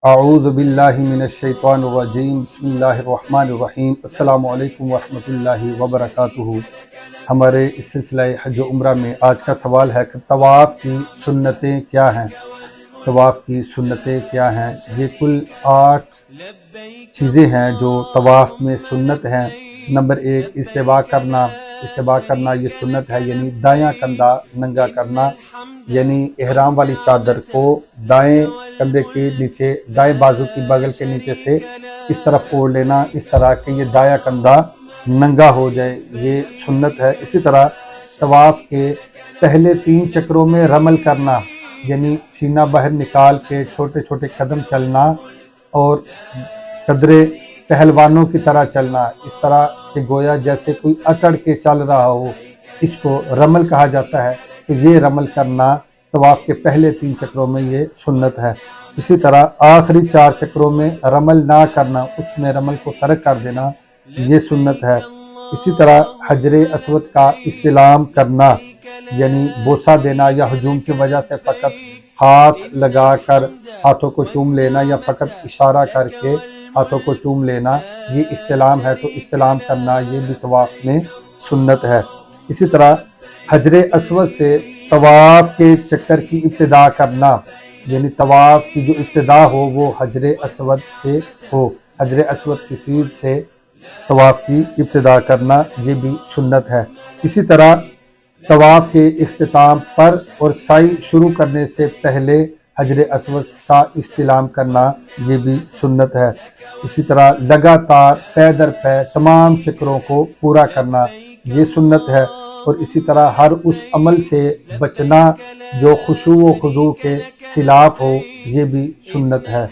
اعوذ باللہ من الشیطان الرجیم، بسم اللہ الرحمن الرحیم۔ السلام علیکم ورحمۃ اللہ وبرکاتہ۔ ہمارے اس سلسلہ حج و عمرہ میں آج کا سوال ہے کہ طواف کی سنتیں کیا ہیں؟ طواف کی سنتیں کیا ہیں؟ یہ کل 8 چیزیں ہیں جو طواف میں سنت ہیں۔ نمبر 1، استوا کرنا یہ سنت ہے، یعنی دایاں کندھا ننگا کرنا، یعنی احرام والی چادر کو دائیں کندھے کے نیچے، دائیں بازو کی بغل کے نیچے سے اس طرف اوڑھ لینا، اس طرح کہ یہ دایاں کندھا ننگا ہو جائے، یہ سنت ہے۔ اسی طرح طواف کے پہلے 3 چکروں میں رمل کرنا، یعنی سینہ باہر نکال کے چھوٹے چھوٹے قدم چلنا اور قدرے پہلوانوں کی طرح چلنا، اس طرح کہ گویا جیسے کوئی اکڑ کے چل رہا ہو، اس کو رمل کہا جاتا ہے۔ تو یہ رمل کرنا طواف کے پہلے 3 چکروں میں یہ سنت ہے۔ اسی طرح آخری 4 چکروں میں رمل نہ کرنا، اس میں رمل کو ترک کر دینا، یہ سنت ہے۔ اسی طرح حجر اسود کا استلام کرنا، یعنی بوسہ دینا یا ہجوم کی وجہ سے فقط ہاتھ لگا کر ہاتھوں کو چوم لینا یا فقط اشارہ کر کے ہاتھوں کو چوم لینا، یہ استلام ہے۔ تو استلام کرنا یہ بھی طواف میں سنت ہے۔ اسی طرح حجر اسود سے طواف کے چکر کی ابتدا کرنا، یعنی طواف کی جو ابتدا ہو وہ حجر اسود سے ہو، حجر اسود کی سیدھ سے طواف کی ابتدا کرنا یہ بھی سنت ہے۔ اسی طرح طواف کے اختتام پر اور سعی شروع کرنے سے پہلے حجر اسود کا استلام کرنا یہ بھی سنت ہے۔ اسی طرح لگاتار پے در پے تمام چکروں کو پورا کرنا یہ سنت ہے، اور اسی طرح ہر اس عمل سے بچنا جو خشوع و خضوع کے خلاف ہو، یہ بھی سنت ہے۔